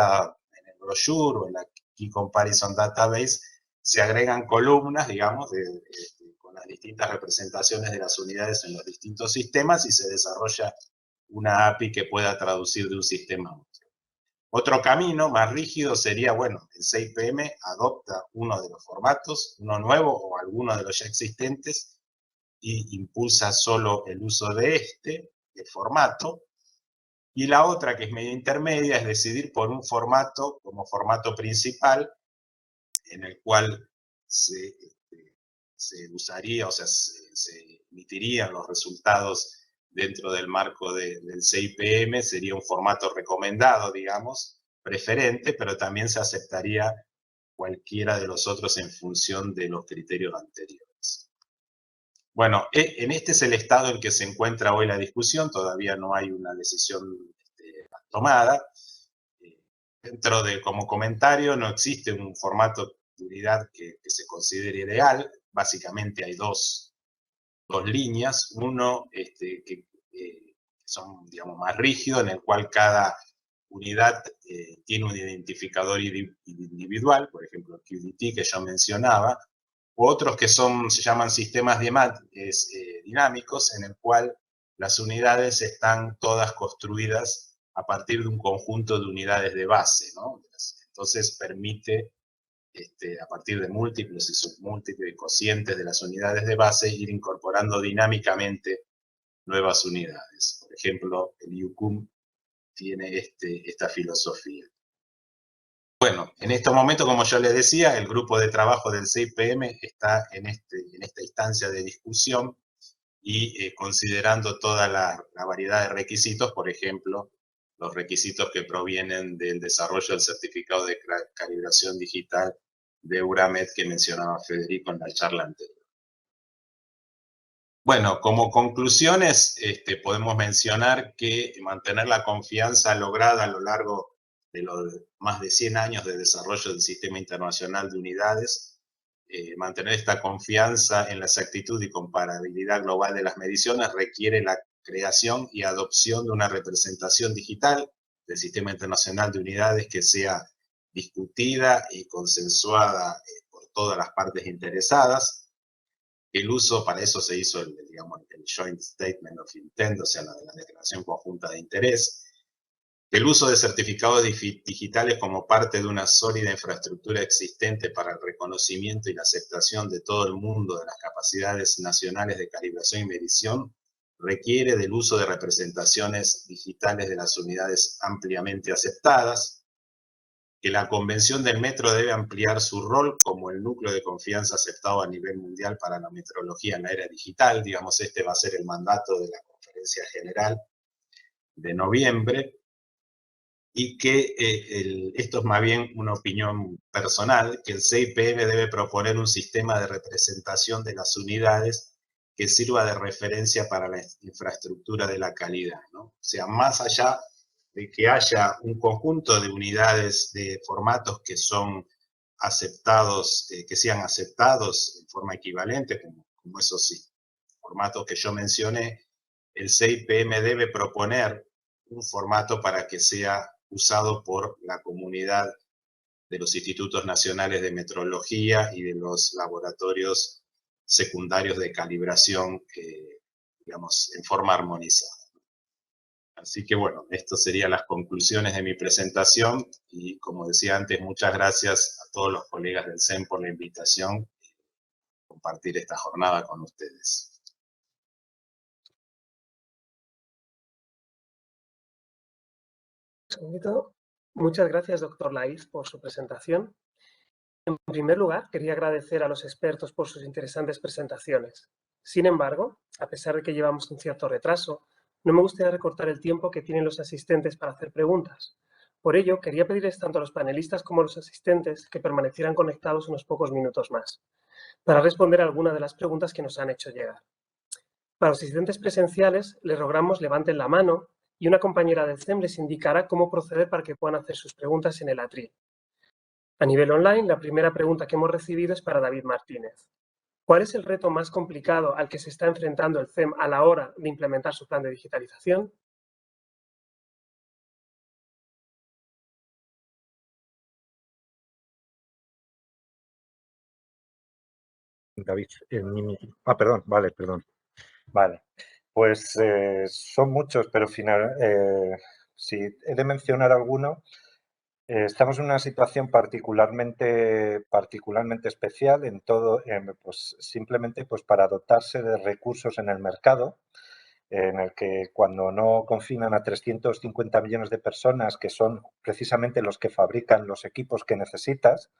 brochure o en la Key Comparison Database se agregan columnas, digamos, con las distintas representaciones de las unidades en los distintos sistemas y se desarrolla una API que pueda traducir de un sistema a otro. Otro camino más rígido sería, bueno, el CIPM adopta uno de los formatos, uno nuevo o alguno de los ya existentes, y impulsa solo el uso de el formato. Y la otra, que es medio intermedia, es decidir por un formato como formato principal, en el cual se usaría, o sea, se emitirían los resultados dentro del marco del CIPM, sería un formato recomendado, digamos, preferente, pero también se aceptaría cualquiera de los otros en función de los criterios anteriores. Bueno, en este es el estado en que se encuentra hoy la discusión, todavía no hay una decisión tomada. Dentro de, como comentario, no existe un formato de unidad que se considere ideal. Básicamente hay dos líneas. Uno que son, digamos, más rígidos, en el cual cada unidad tiene un identificador individual, por ejemplo, el QDT que yo mencionaba. Otros que se llaman sistemas dinámicos, en el cual las unidades están todas construidas a partir de un conjunto de unidades de base, ¿no? Entonces permite, a partir de múltiplos y submúltiples cocientes de las unidades de base, ir incorporando dinámicamente nuevas unidades. Por ejemplo, el UCUM tiene esta filosofía. Bueno, en este momento, como yo les decía, el grupo de trabajo del CIPM está en esta instancia de discusión y considerando toda la variedad de requisitos, por ejemplo, los requisitos que provienen del desarrollo del certificado de calibración digital de Euramet que mencionaba Federico en la charla anterior. Bueno, como conclusiones, podemos mencionar que mantener la confianza lograda a lo largo de los más de 100 años de desarrollo del Sistema Internacional de Unidades, mantener esta confianza en la exactitud y comparabilidad global de las mediciones requiere la creación y adopción de una representación digital del Sistema Internacional de Unidades que sea discutida y consensuada por todas las partes interesadas. El uso, para eso se hizo el Joint Statement of Intent, o sea, la declaración conjunta de interés. El uso de certificados digitales como parte de una sólida infraestructura existente para el reconocimiento y la aceptación de todo el mundo de las capacidades nacionales de calibración y medición requiere del uso de representaciones digitales de las unidades ampliamente aceptadas, que la Convención del Metro debe ampliar su rol como el núcleo de confianza aceptado a nivel mundial para la metrología en la era digital. Digamos, este va a ser el mandato de la Conferencia General de noviembre. Y que esto es más bien una opinión personal, que el CIPM debe proponer un sistema de representación de las unidades que sirva de referencia para la infraestructura de la calidad, ¿no? O sea, más allá de que haya un conjunto de unidades de formatos que son aceptados, que sean aceptados en forma equivalente, como esos formatos que yo mencioné, el CIPM debe proponer un formato para que sea usado por la comunidad de los institutos nacionales de metrología y de los laboratorios secundarios de calibración, digamos, en forma armonizada. Así que bueno, estas serían las conclusiones de mi presentación y como decía antes, muchas gracias a todos los colegas del CEN por la invitación y compartir esta jornada con ustedes. Muchas gracias, doctor Laiz, por su presentación. En primer lugar, quería agradecer a los expertos por sus interesantes presentaciones. Sin embargo, a pesar de que llevamos un cierto retraso, no me gustaría recortar el tiempo que tienen los asistentes para hacer preguntas. Por ello, quería pedirles tanto a los panelistas como a los asistentes que permanecieran conectados unos pocos minutos más, para responder a algunas de las preguntas que nos han hecho llegar. Para los asistentes presenciales, les rogamos levanten la mano y una compañera del CEM les indicará cómo proceder para que puedan hacer sus preguntas en el atril. A nivel online, la primera pregunta que hemos recibido es para David Martínez. ¿Cuál es el reto más complicado al que se está enfrentando el CEM a la hora de implementar su plan de digitalización? David, perdón, vale, perdón. Vale, pues son muchos, pero si he de mencionar alguno, estamos en una situación particularmente especial en todo, pues simplemente pues para dotarse de recursos en el mercado, en el que cuando no confinan a 350 millones de personas, que son precisamente los que fabrican los equipos que necesitas,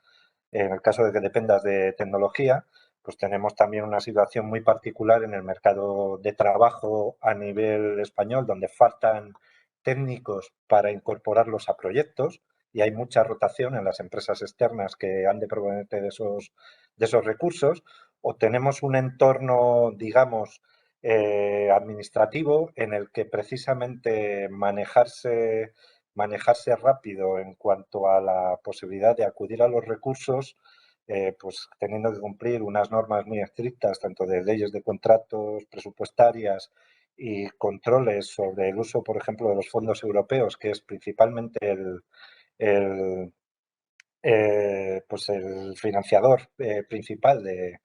en el caso de que dependas de tecnología, pues tenemos también una situación muy particular en el mercado de trabajo a nivel español, donde faltan técnicos para incorporarlos a proyectos y hay mucha rotación en las empresas externas que han de provenir de esos recursos, o tenemos un entorno, digamos, administrativo en el que precisamente manejarse rápido en cuanto a la posibilidad de acudir a los recursos, pues teniendo que cumplir unas normas muy estrictas, tanto de leyes de contratos presupuestarias y controles sobre el uso, por ejemplo, de los fondos europeos, que es principalmente el, pues el financiador principal de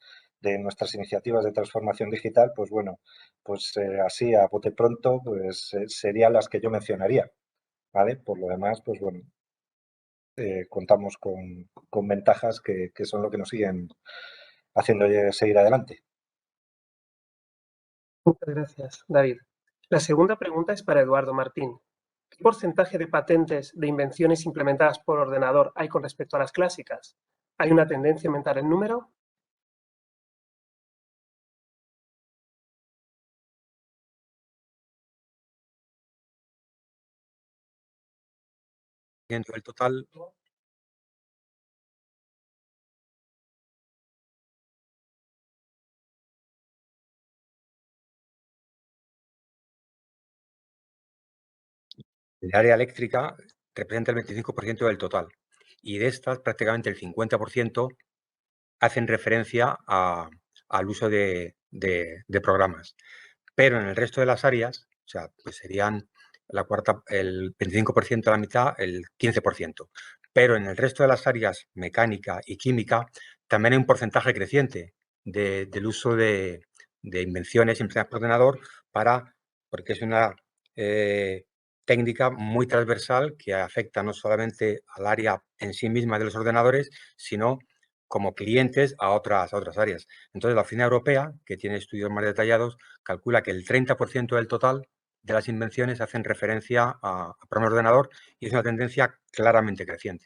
nuestras iniciativas de transformación digital, pues bueno, pues así a bote pronto, pues serían las que yo mencionaría. ¿Vale? Por lo demás, pues bueno, contamos con ventajas que son lo que nos siguen haciendo seguir adelante. Muchas gracias, David. La segunda pregunta es para Eduardo Martín. ¿Qué porcentaje de patentes de invenciones implementadas por ordenador hay con respecto a las clásicas? ¿Hay una tendencia a aumentar el número? Dentro del total, el área eléctrica representa el 25% del total y de estas prácticamente el 50% hacen referencia al uso de programas. Pero en el resto de las áreas, o sea, pues serían el 25% a la mitad, el 15%. Pero en el resto de las áreas, mecánica y química, también hay un porcentaje creciente del uso de invenciones implementadas por ordenador porque es una técnica muy transversal que afecta no solamente al área en sí misma de los ordenadores, sino como clientes a otras áreas. Entonces, la Oficina Europea, que tiene estudios más detallados, calcula que el 30% del total de las invenciones hacen referencia a programas de ordenador y es una tendencia claramente creciente.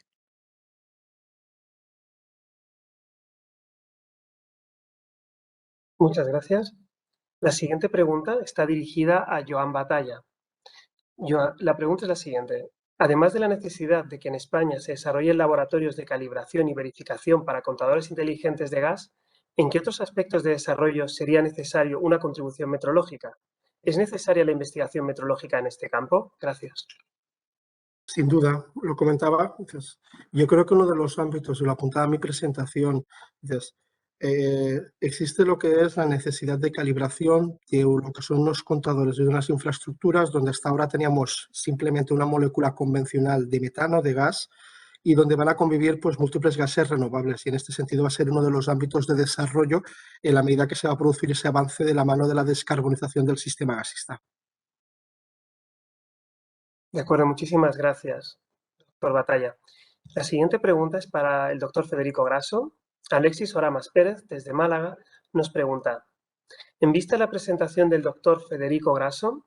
Muchas gracias. La siguiente pregunta está dirigida a Joan Batalla. Joan, la pregunta es la siguiente. Además de la necesidad de que en España se desarrollen laboratorios de calibración y verificación para contadores inteligentes de gas, ¿en qué otros aspectos de desarrollo sería necesario una contribución metrológica? ¿Es necesaria la investigación metrológica en este campo? Gracias. Sin duda, lo comentaba. Yo creo que uno de los ámbitos, y lo apuntaba a mi presentación, existe lo que es la necesidad de calibración de lo que son unos contadores de unas infraestructuras donde hasta ahora teníamos simplemente una molécula convencional de metano, de gas, y donde van a convivir pues, múltiples gases renovables. Y en este sentido va a ser uno de los ámbitos de desarrollo en la medida que se va a producir ese avance de la mano de la descarbonización del sistema gasista. De acuerdo, muchísimas gracias, doctor Batalla. La siguiente pregunta es para el doctor Federico Grasso. Alexis Oramas Pérez, desde Málaga, nos pregunta, en vista de la presentación del doctor Federico Grasso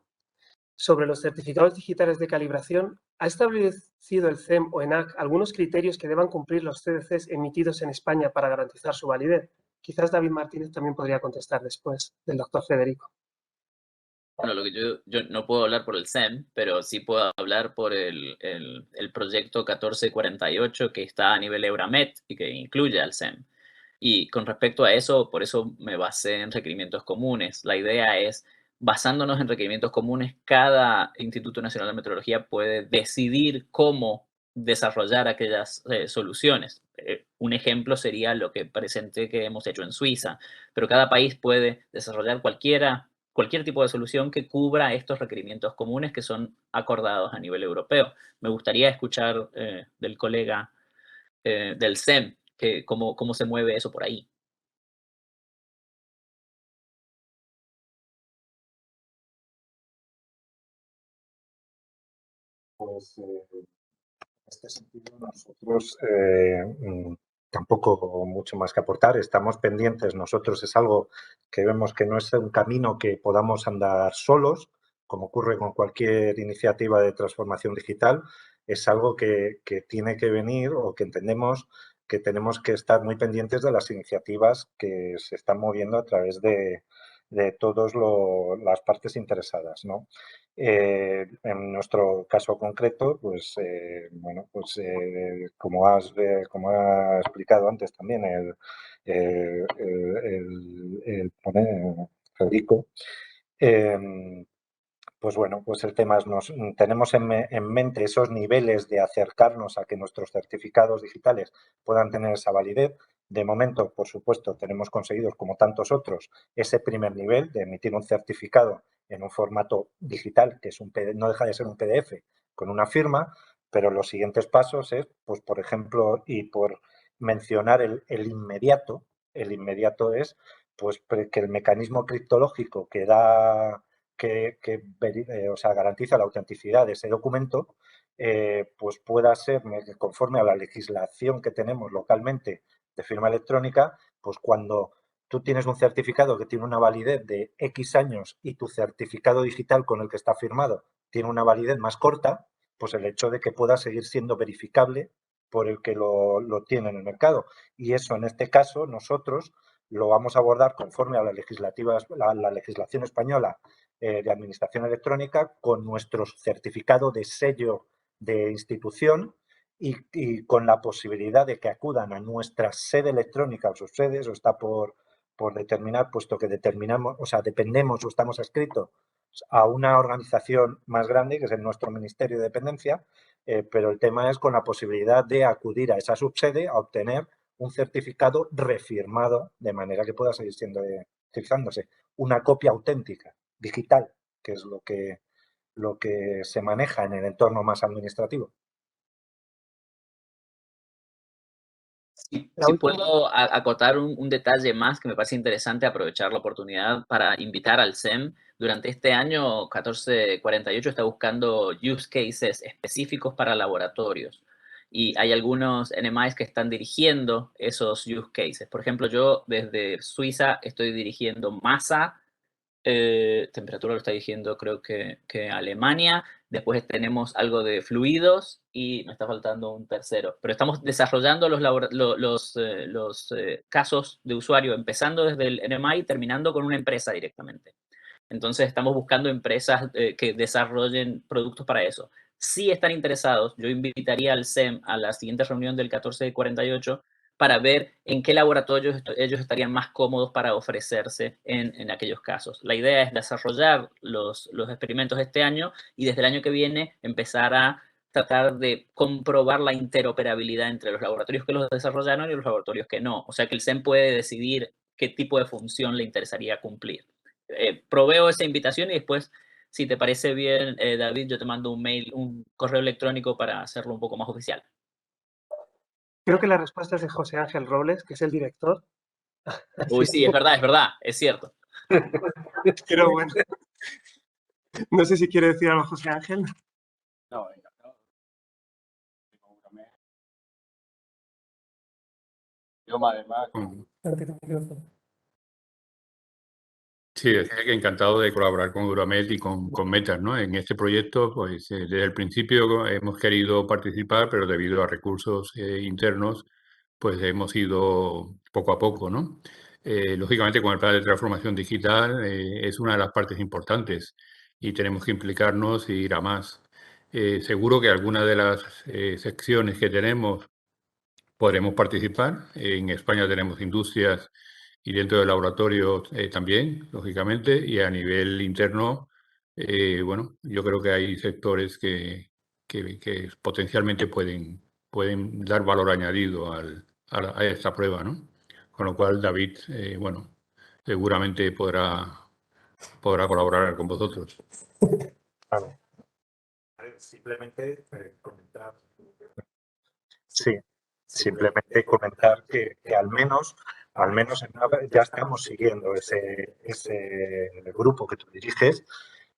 sobre los certificados digitales de calibración, ¿ha establecido el CEM o ENAC algunos criterios que deban cumplir los CDCs emitidos en España para garantizar su validez? Quizás David Martínez también podría contestar después del doctor Federico. Bueno, lo que yo no puedo hablar por el CEM, pero sí puedo hablar por el proyecto 1448 que está a nivel Euramet y que incluye al CEM. Y con respecto a eso, por eso me basé en requerimientos comunes. La idea es, basándonos en requerimientos comunes, cada Instituto Nacional de Metrología puede decidir cómo desarrollar aquellas soluciones. Un ejemplo sería lo que presenté que hemos hecho en Suiza, pero cada país puede desarrollar cualquier tipo de solución que cubra estos requerimientos comunes que son acordados a nivel europeo. Me gustaría escuchar del colega del SEM cómo se mueve eso por ahí. Pues en este sentido nosotros tampoco mucho más que aportar. Estamos pendientes. Nosotros es algo que vemos que no es un camino que podamos andar solos, como ocurre con cualquier iniciativa de transformación digital. Es algo que tiene que venir o que entendemos que tenemos que estar muy pendientes de las iniciativas que se están moviendo a través de todas las partes interesadas, ¿no? En nuestro caso concreto, pues, bueno, pues como ha explicado antes también el Federico, pues bueno, pues el tema es, tenemos en mente esos niveles de acercarnos a que nuestros certificados digitales puedan tener esa validez. De momento, por supuesto, tenemos conseguidos, como tantos otros, ese primer nivel de emitir un certificado en un formato digital, que es no deja de ser un PDF con una firma, pero los siguientes pasos es, pues por ejemplo, y por mencionar el inmediato es pues que el mecanismo criptológico que da o sea, garantiza la autenticidad de ese documento, pues pueda ser conforme a la legislación que tenemos localmente de firma electrónica, pues cuando tú tienes un certificado que tiene una validez de X años y tu certificado digital con el que está firmado tiene una validez más corta, pues el hecho de que pueda seguir siendo verificable por el que lo tiene en el mercado. Y eso, en este caso, nosotros lo vamos a abordar conforme a la legislación española de administración electrónica con nuestro certificado de sello de institución y con la posibilidad de que acudan a nuestra sede electrónica o sus sedes, o está por determinar, puesto que determinamos, o sea, dependemos o estamos adscritos a una organización más grande, que es nuestro Ministerio de Dependencia, pero el tema es con la posibilidad de acudir a esa subsede a obtener un certificado refirmado de manera que pueda seguir siendo utilizándose. Una copia auténtica, digital, que es lo que se maneja en el entorno más administrativo. Si puedo acotar un detalle más que me parece interesante, aprovechar la oportunidad para invitar al SEM. Durante este año, 1448 está buscando use cases específicos para laboratorios. Y hay algunos NMIs que están dirigiendo esos use cases. Por ejemplo, yo desde Suiza estoy dirigiendo masa. Temperatura lo está dirigiendo creo que Alemania. Después tenemos algo de fluidos y me está faltando un tercero. Pero estamos desarrollando los casos de usuario, empezando desde el NMI y terminando con una empresa directamente. Entonces estamos buscando empresas que desarrollen productos para eso. Si están interesados, yo invitaría al SEM a la siguiente reunión del 1448 para ver en qué laboratorios ellos estarían más cómodos para ofrecerse en aquellos casos. La idea es desarrollar los experimentos este año y desde el año que viene empezar a tratar de comprobar la interoperabilidad entre los laboratorios que los desarrollaron y los laboratorios que no. O sea que el SEM puede decidir qué tipo de función le interesaría cumplir. Proveo esa invitación y después, si te parece bien, David, yo te mando un correo electrónico para hacerlo un poco más oficial. Creo que la respuesta es de José Ángel Robles, que es el director. Uy, sí, es verdad, es cierto. Pero bueno, no sé si quiere decir algo José Ángel. No, encantado. Yo además. Sí, decía que encantado de colaborar con Euramet y con Metas, ¿no? En este proyecto, pues desde el principio hemos querido participar, pero debido a recursos internos, pues hemos ido poco a poco, ¿no? Lógicamente, con el plan de transformación digital es una de las partes importantes y tenemos que implicarnos y ir a más. Seguro que algunas de las secciones que tenemos podremos participar. En España tenemos industrias y dentro del laboratorio también, lógicamente, y a nivel interno, bueno, yo creo que hay sectores que que potencialmente pueden dar valor añadido a esta prueba, ¿no? Con lo cual, David, bueno, seguramente podrá colaborar con vosotros. Claro. Simplemente comentar. Sí, simplemente comentar que al menos en Nava ya estamos siguiendo ese grupo que tú diriges.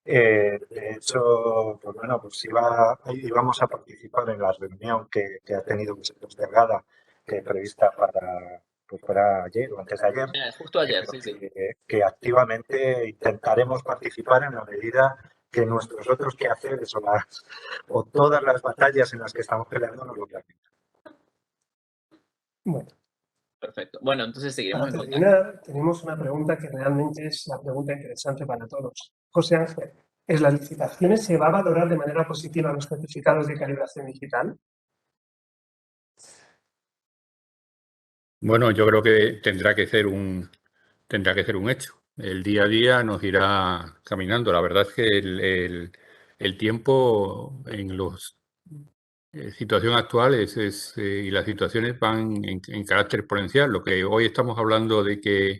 De hecho, pues bueno, pues íbamos a participar en la reunión que ha tenido postergada, que prevista para ayer o antes de ayer. Justo ayer, sí. Que activamente intentaremos participar en la medida que nuestros otros quehaceres o todas las batallas en las que estamos peleando nos lo permitan. Bueno, Perfecto. Bueno, entonces seguiremos para en contacto. terminar, tenemos una pregunta que realmente es la pregunta interesante para todos. José Ángel, ¿en las licitaciones se va a valorar de manera positiva los certificados de calibración digital? Bueno, yo creo que tendrá que ser un hecho. El día a día nos irá caminando. La verdad es que el tiempo en los situación actual y las situaciones van en carácter exponencial. Lo que hoy estamos hablando de que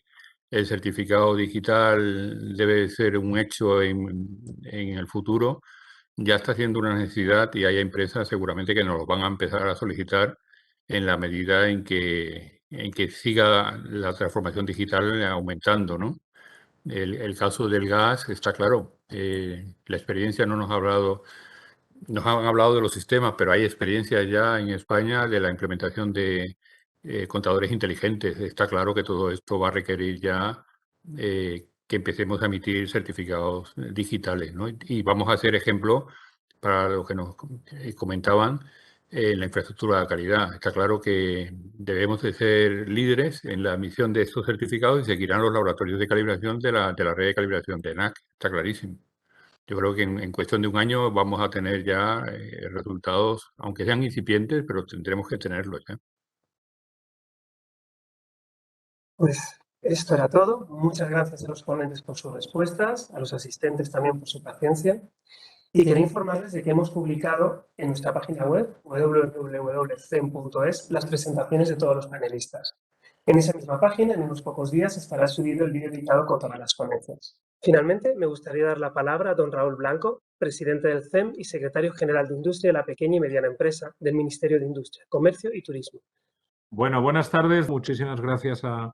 el certificado digital debe ser un hecho en el futuro, ya está siendo una necesidad y hay empresas seguramente que nos lo van a empezar a solicitar en la medida en que siga la transformación digital aumentando, ¿no? El caso del gas está claro. La experiencia no nos ha hablado. Nos han hablado de los sistemas, pero hay experiencia ya en España de la implementación de contadores inteligentes. Está claro que todo esto va a requerir ya que empecemos a emitir certificados digitales, ¿no? Y vamos a ser ejemplo para lo que nos comentaban en la infraestructura de calidad. Está claro que debemos de ser líderes en la emisión de estos certificados y seguirán los laboratorios de calibración de la red de calibración de ENAC. Está clarísimo. Yo creo que en cuestión de un año vamos a tener ya resultados, aunque sean incipientes, pero tendremos que tenerlos ya. Pues esto era todo. Muchas gracias a los ponentes por sus respuestas, a los asistentes también por su paciencia. Y quería informarles de que hemos publicado en nuestra página web, www.cem.es, las presentaciones de todos los panelistas. En esa misma página, en unos pocos días, estará subido el vídeo editado con todas las ponencias. Finalmente, me gustaría dar la palabra a don Raúl Blanco, presidente del CEM y secretario general de Industria de la Pequeña y Mediana Empresa del Ministerio de Industria, Comercio y Turismo. Bueno, buenas tardes. Muchísimas gracias a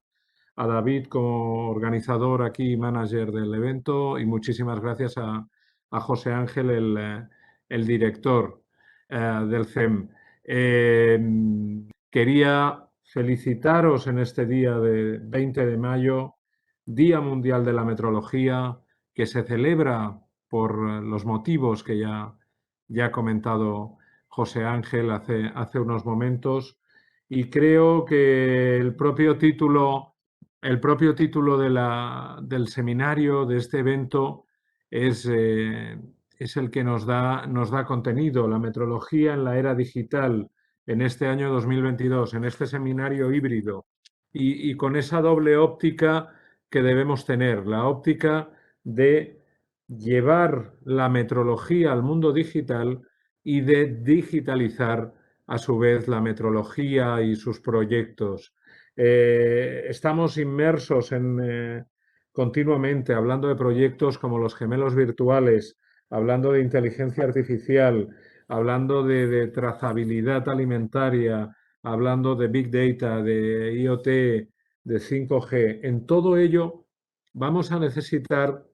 David como organizador aquí, manager del evento, y muchísimas gracias a José Ángel, el director del CEM. Quería felicitaros en este día de 20 de mayo, Día Mundial de la Metrología, que se celebra por los motivos que ya ha comentado José Ángel hace unos momentos, y creo que el propio título del seminario, de este evento, es el que nos da contenido, la metrología en la era digital, en este año 2022, en este seminario híbrido, y con esa doble óptica que debemos tener, la óptica de llevar la metrología al mundo digital y de digitalizar a su vez la metrología y sus proyectos. Estamos inmersos continuamente hablando de proyectos como los gemelos virtuales, hablando de inteligencia artificial, hablando de trazabilidad alimentaria, hablando de Big Data, de IoT, de 5G. En todo ello vamos a necesitar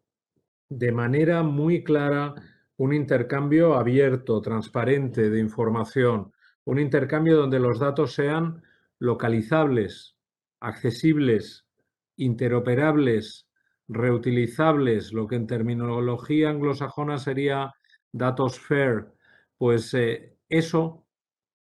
de manera muy clara un intercambio abierto, transparente de información, un intercambio donde los datos sean localizables, accesibles, interoperables, reutilizables, lo que en terminología anglosajona sería datos fair. Pues eso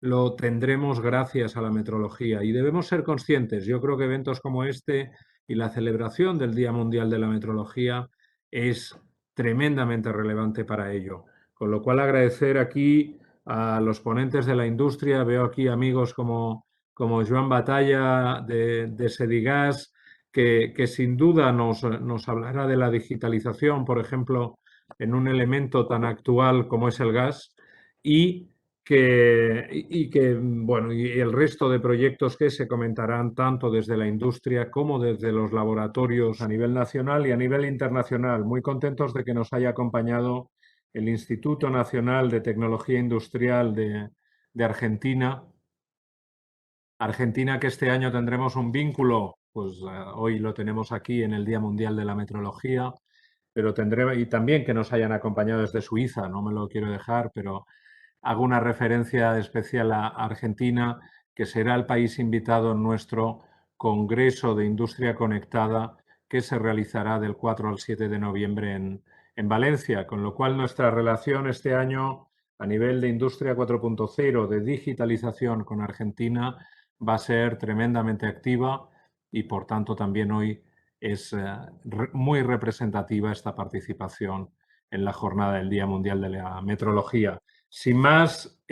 lo tendremos gracias a la metrología y debemos ser conscientes. Yo creo que eventos como este y la celebración del Día Mundial de la Metrología es tremendamente relevante para ello. Con lo cual agradecer aquí a los ponentes de la industria. Veo aquí amigos como Joan Batalla de Sedigas, que sin duda nos hablará de la digitalización, por ejemplo, en un elemento tan actual como es el gas. y bueno, y el resto de proyectos que se comentarán tanto desde la industria como desde los laboratorios a nivel nacional y a nivel internacional. Muy contentos de que nos haya acompañado el Instituto Nacional de Tecnología Industrial de Argentina. Argentina, que este año tendremos un vínculo, pues hoy lo tenemos aquí en el Día Mundial de la Metrología, pero tendremos, y también que nos hayan acompañado desde Suiza, no me lo quiero dejar, pero hago una referencia especial a Argentina, que será el país invitado en nuestro Congreso de Industria Conectada, que se realizará del 4 al 7 de noviembre en Valencia, con lo cual nuestra relación este año a nivel de Industria 4.0, de digitalización con Argentina, va a ser tremendamente activa y, por tanto, también hoy es muy representativa esta participación en la jornada del Día Mundial de la Metrología. Sin más,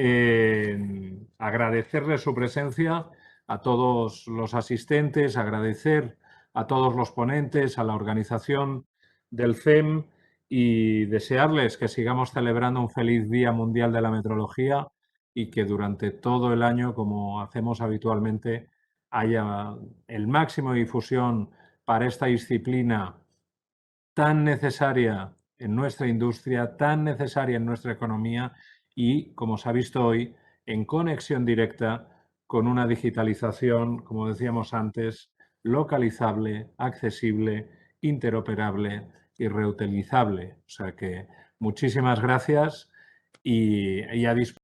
agradecerle su presencia a todos los asistentes, agradecer a todos los ponentes, a la organización del CEM y desearles que sigamos celebrando un feliz Día Mundial de la Metrología y que durante todo el año, como hacemos habitualmente, haya el máximo de difusión para esta disciplina tan necesaria en nuestra industria, tan necesaria en nuestra economía y, como se ha visto hoy, en conexión directa con una digitalización, como decíamos antes, localizable, accesible, interoperable y reutilizable. O sea que muchísimas gracias y a disposición.